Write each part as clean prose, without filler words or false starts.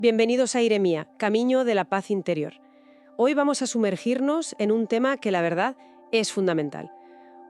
Bienvenidos a Iremía, Camino de la Paz Interior. Hoy vamos a sumergirnos en un tema que la verdad es fundamental.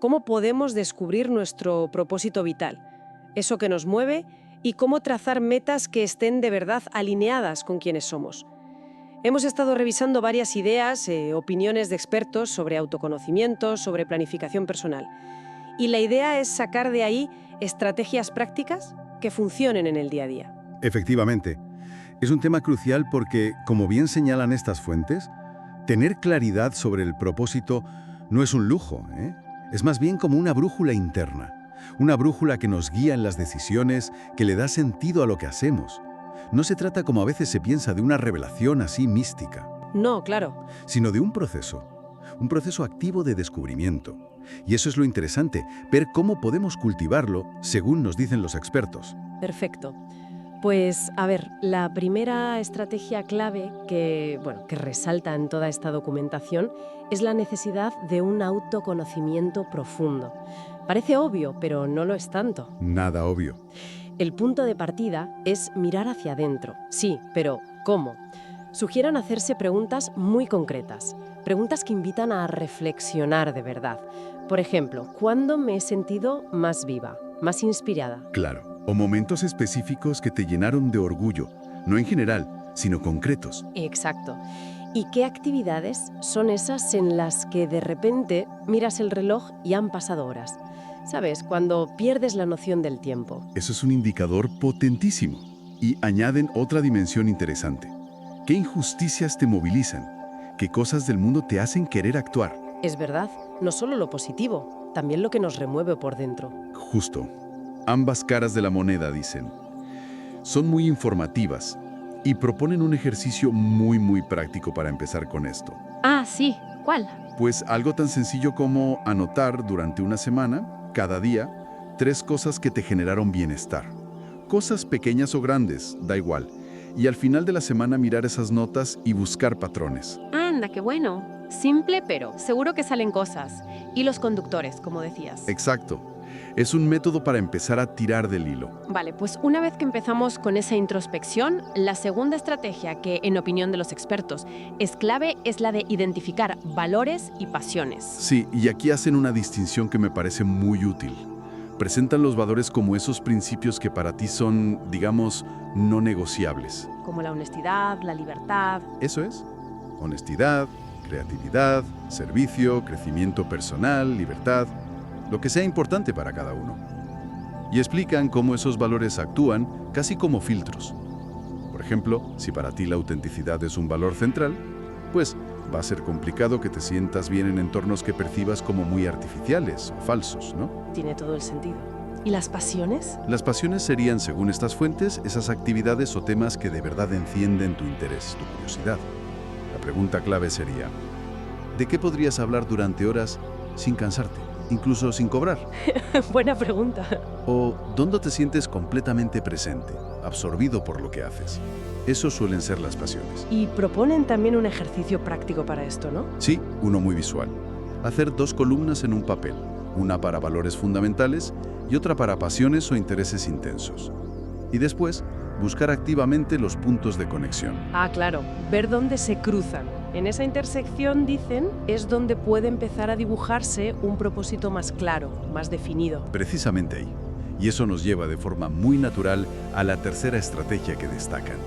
¿Cómo podemos descubrir nuestro propósito vital? Eso que nos mueve y cómo trazar metas que estén de verdad alineadas con quienes somos. Hemos estado revisando varias ideas, opiniones de expertos sobre autoconocimiento, sobre planificación personal. Y la idea es sacar de ahí estrategias prácticas que funcionen en el día a día. Efectivamente. Es un tema crucial porque, como bien señalan estas fuentes, tener claridad sobre el propósito no es un lujo, ¿eh? Es más bien como una brújula interna. Una brújula que nos guía en las decisiones, que le da sentido a lo que hacemos. No se trata, como a veces se piensa, de una revelación así mística. No, claro. Sino de un proceso activo de descubrimiento. Y eso es lo interesante, ver cómo podemos cultivarlo según nos dicen los expertos. Perfecto. Pues, a ver, la primera estrategia clave que resalta en toda esta documentación es la necesidad de un autoconocimiento profundo. Parece obvio, pero no lo es tanto. Nada obvio. El punto de partida es mirar hacia adentro. Sí, pero ¿cómo? Sugieren hacerse preguntas muy concretas, preguntas que invitan a reflexionar de verdad. Por ejemplo, ¿cuándo me he sentido más viva, más inspirada? Claro. O momentos específicos que te llenaron de orgullo, no en general, sino concretos. Exacto. ¿Y qué actividades son esas en las que de repente miras el reloj y han pasado horas? ¿Sabes? Cuando pierdes la noción del tiempo. Eso es un indicador potentísimo. Y añaden otra dimensión interesante. ¿Qué injusticias te movilizan? ¿Qué cosas del mundo te hacen querer actuar? Es verdad, no solo lo positivo, también lo que nos remueve por dentro. Justo. Ambas caras de la moneda, dicen. Son muy informativas y proponen un ejercicio muy práctico para empezar con esto. Ah, sí. ¿Cuál? Pues algo tan sencillo como anotar durante una semana, cada día, 3 cosas que te generaron bienestar. Cosas pequeñas o grandes, da igual. Y al final de la semana mirar esas notas y buscar patrones. Anda, qué bueno. Simple, pero seguro que salen cosas. Y los conductores, como decías. Exacto. Es un método para empezar a tirar del hilo. Vale, pues una vez que empezamos con esa introspección, la segunda estrategia que, en opinión de los expertos, es clave es la de identificar valores y pasiones. Sí, y aquí hacen una distinción que me parece muy útil. Presentan los valores como esos principios que para ti son, digamos, no negociables. Como la honestidad, la libertad. Eso es. Honestidad, creatividad, servicio, crecimiento personal, libertad. Lo que sea importante para cada uno. Y explican cómo esos valores actúan casi como filtros. Por ejemplo, si para ti la autenticidad es un valor central, pues va a ser complicado que te sientas bien en entornos que percibas como muy artificiales o falsos, ¿no? Tiene todo el sentido. ¿Y las pasiones? Las pasiones serían, según estas fuentes, esas actividades o temas que de verdad encienden tu interés, tu curiosidad. La pregunta clave sería, ¿de qué podrías hablar durante horas sin cansarte? Incluso sin cobrar. Buena pregunta. O ¿dónde te sientes completamente presente, absorbido por lo que haces? Eso suelen ser las pasiones. Y proponen también un ejercicio práctico para esto, ¿no? Sí, uno muy visual. Hacer 2 columnas en un papel, una para valores fundamentales y otra para pasiones o intereses intensos. Y después, buscar activamente los puntos de conexión. Ah, claro, ver dónde se cruzan. En esa intersección, dicen, es donde puede empezar a dibujarse un propósito más claro, más definido. Precisamente ahí. Y eso nos lleva de forma muy natural a la tercera estrategia que destacan.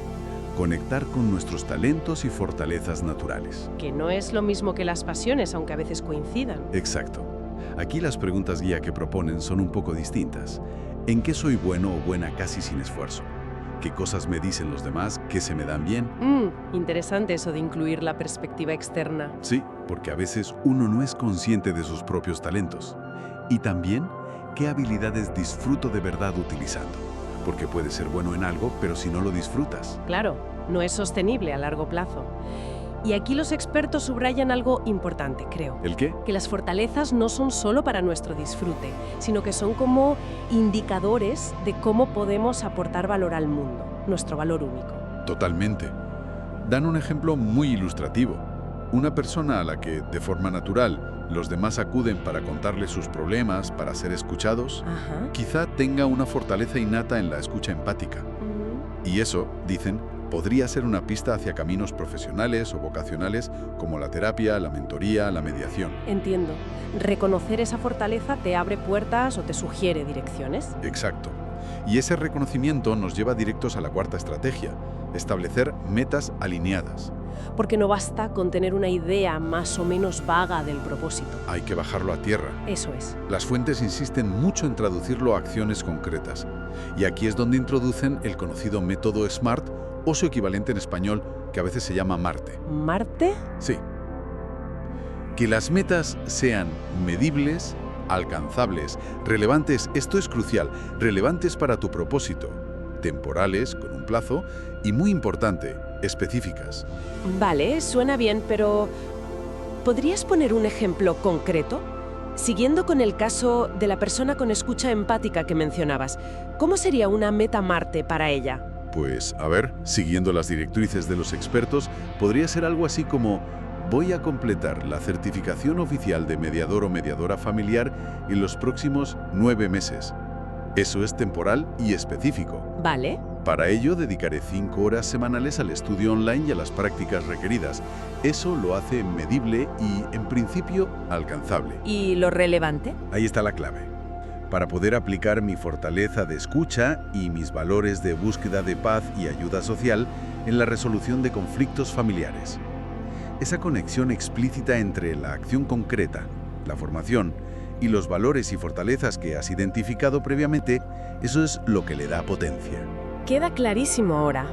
Conectar con nuestros talentos y fortalezas naturales. Que no es lo mismo que las pasiones, aunque a veces coincidan. Exacto. Aquí las preguntas guía que proponen son un poco distintas. ¿En qué soy bueno o buena casi sin esfuerzo? ¿Qué cosas me dicen los demás que se me dan bien? Interesante eso de incluir la perspectiva externa. Sí, porque a veces uno no es consciente de sus propios talentos. Y también, ¿qué habilidades disfruto de verdad utilizando? Porque puedes ser bueno en algo, pero si no lo disfrutas. Claro, no es sostenible a largo plazo. Y aquí los expertos subrayan algo importante, creo. ¿El qué? Que las fortalezas no son solo para nuestro disfrute, sino que son como indicadores de cómo podemos aportar valor al mundo, nuestro valor único. Totalmente. Dan un ejemplo muy ilustrativo. Una persona a la que, de forma natural, los demás acuden para contarle sus problemas, para ser escuchados, quizá tenga una fortaleza innata en la escucha empática. Y eso, dicen, Podría ser una pista hacia caminos profesionales o vocacionales como la terapia, la mentoría, la mediación. Entiendo. Reconocer esa fortaleza te abre puertas o te sugiere direcciones. Exacto. Y ese reconocimiento nos lleva directos a la cuarta estrategia, establecer metas alineadas. Porque no basta con tener una idea más o menos vaga del propósito. Hay que bajarlo a tierra. Eso es. Las fuentes insisten mucho en traducirlo a acciones concretas. Y aquí es donde introducen el conocido método SMART o su equivalente en español, que a veces se llama MARTE. ¿Marte? Sí. Que las metas sean medibles, alcanzables, relevantes, esto es crucial, relevantes para tu propósito, temporales, con un plazo, y muy importante, específicas. Vale, suena bien, pero ¿podrías poner un ejemplo concreto? Siguiendo con el caso de la persona con escucha empática que mencionabas, ¿cómo sería una meta Marte para ella? Pues, a ver, siguiendo las directrices de los expertos, podría ser algo así como: voy a completar la certificación oficial de mediador o mediadora familiar en los próximos 9 meses. Eso es temporal y específico. Vale. Para ello, dedicaré 5 horas semanales al estudio online y a las prácticas requeridas. Eso lo hace medible y, en principio, alcanzable. ¿Y lo relevante? Ahí está la clave. Para poder aplicar mi fortaleza de escucha y mis valores de búsqueda de paz y ayuda social en la resolución de conflictos familiares. Esa conexión explícita entre la acción concreta, la formación y los valores y fortalezas que has identificado previamente, eso es lo que le da potencia. Queda clarísimo ahora.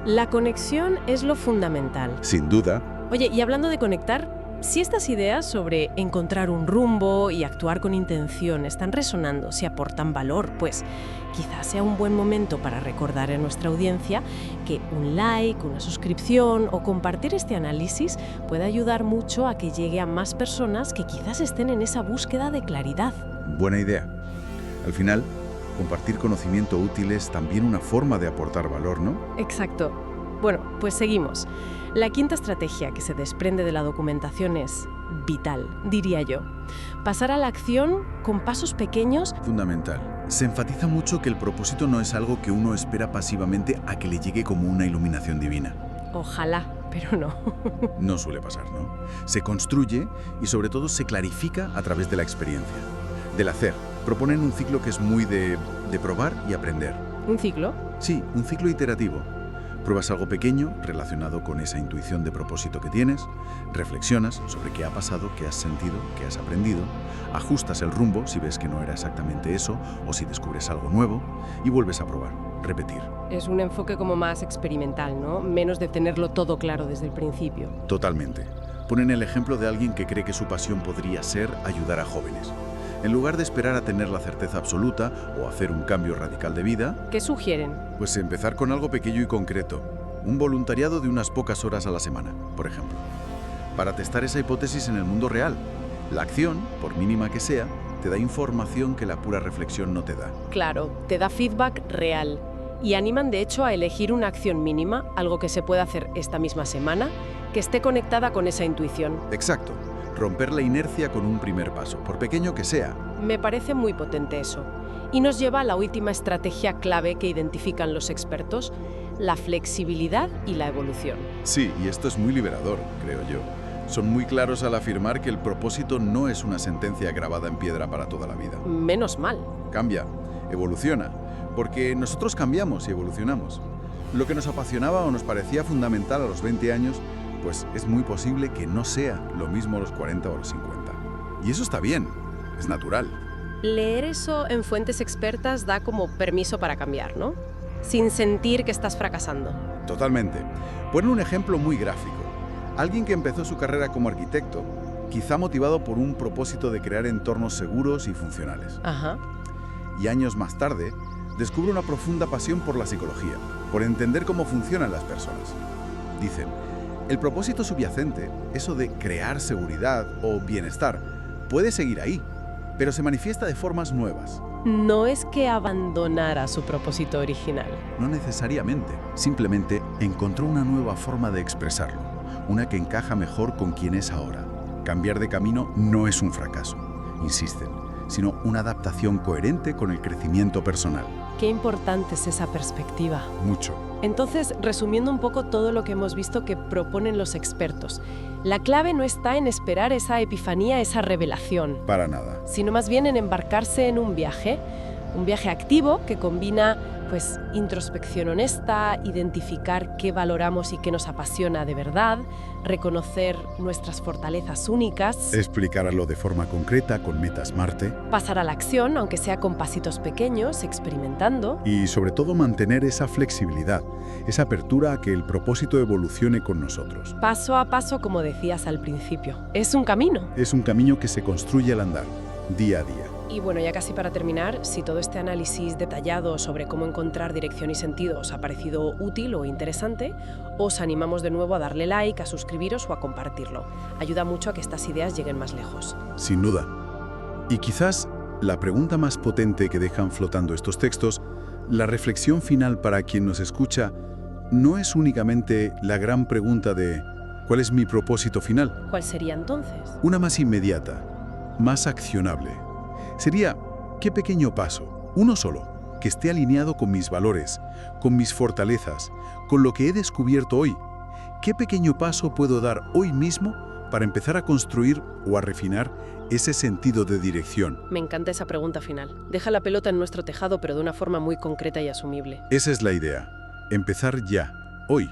La conexión es lo fundamental. Sin duda. Oye, y hablando de conectar, si estas ideas sobre encontrar un rumbo y actuar con intención están resonando, si aportan valor, pues quizás sea un buen momento para recordar a nuestra audiencia que un like, una suscripción o compartir este análisis puede ayudar mucho a que llegue a más personas que quizás estén en esa búsqueda de claridad. Buena idea. Al final, compartir conocimiento útil es también una forma de aportar valor, ¿no? Exacto. Bueno, pues seguimos. La quinta estrategia que se desprende de la documentación es vital, diría yo. Pasar a la acción con pasos pequeños. Fundamental. Se enfatiza mucho que el propósito no es algo que uno espera pasivamente a que le llegue como una iluminación divina. Ojalá, pero no. No suele pasar, ¿no? Se construye y sobre todo se clarifica a través de la experiencia, del hacer. Proponen un ciclo que es muy de probar y aprender. ¿Un ciclo? Sí, un ciclo iterativo. Pruebas algo pequeño relacionado con esa intuición de propósito que tienes, reflexionas sobre qué ha pasado, qué has sentido, qué has aprendido, ajustas el rumbo si ves que no era exactamente eso o si descubres algo nuevo y vuelves a probar, repetir. Es un enfoque como más experimental, ¿no? Menos de tenerlo todo claro desde el principio. Totalmente. Ponen el ejemplo de alguien que cree que su pasión podría ser ayudar a jóvenes. En lugar de esperar a tener la certeza absoluta o hacer un cambio radical de vida, ¿Qué sugieren? pues empezar con algo pequeño y concreto. Un voluntariado de unas pocas horas a la semana, por ejemplo. Para testar esa hipótesis en el mundo real. La acción, por mínima que sea, te da información que la pura reflexión no te da. Claro, te da feedback real. Y animan de hecho a elegir una acción mínima, algo que se pueda hacer esta misma semana, que esté conectada con esa intuición. Exacto. Romper la inercia con un primer paso, por pequeño que sea. Me parece muy potente eso. Y nos lleva a la última estrategia clave que identifican los expertos, la flexibilidad y la evolución. Sí, y esto es muy liberador, creo yo. Son muy claros al afirmar que el propósito no es una sentencia grabada en piedra para toda la vida. Menos mal. Cambia, evoluciona, porque nosotros cambiamos y evolucionamos. Lo que nos apasionaba o nos parecía fundamental a los 20 años, pues es muy posible que no sea lo mismo a los 40 o a los 50. Y eso está bien, es natural. Leer eso en fuentes expertas da como permiso para cambiar, ¿no? Sin sentir que estás fracasando. Totalmente. Ponen un ejemplo muy gráfico. Alguien que empezó su carrera como arquitecto, quizá motivado por un propósito de crear entornos seguros y funcionales. Ajá. Y años más tarde, descubre una profunda pasión por la psicología, por entender cómo funcionan las personas. Dicen, el propósito subyacente, eso de crear seguridad o bienestar, puede seguir ahí, pero se manifiesta de formas nuevas. No es que abandonara su propósito original. No necesariamente, simplemente encontró una nueva forma de expresarlo, una que encaja mejor con quien es ahora. Cambiar de camino no es un fracaso, insisten, sino una adaptación coherente con el crecimiento personal. Qué importante es esa perspectiva. Mucho. Entonces, resumiendo un poco todo lo que hemos visto que proponen los expertos, la clave no está en esperar esa epifanía, esa revelación, Para nada. sino más bien en embarcarse en un viaje activo que combina introspección honesta, identificar qué valoramos y qué nos apasiona de verdad, reconocer nuestras fortalezas únicas, Explicarlo de forma concreta, con metas Marte, pasar a la acción, aunque sea con pasitos pequeños, experimentando. y sobre todo mantener esa flexibilidad, esa apertura a que el propósito evolucione con nosotros. Paso a paso, como decías al principio. Es un camino. Es un camino que se construye al andar, día a día. Y bueno, ya casi para terminar, si todo este análisis detallado sobre cómo encontrar dirección y sentido os ha parecido útil o interesante, os animamos de nuevo a darle like, a suscribiros o a compartirlo. Ayuda mucho a que estas ideas lleguen más lejos. Sin duda. Y quizás la pregunta más potente que dejan flotando estos textos, la reflexión final para quien nos escucha, no es únicamente la gran pregunta de ¿cuál es mi propósito final? ¿Cuál sería entonces? Una más inmediata, más accionable. Sería, ¿qué pequeño paso, uno solo, que esté alineado con mis valores, con mis fortalezas, con lo que he descubierto hoy? ¿Qué pequeño paso puedo dar hoy mismo para empezar a construir o a refinar ese sentido de dirección? Me encanta esa pregunta final. Deja la pelota en nuestro tejado, pero de una forma muy concreta y asumible. Esa es la idea. Empezar ya, hoy.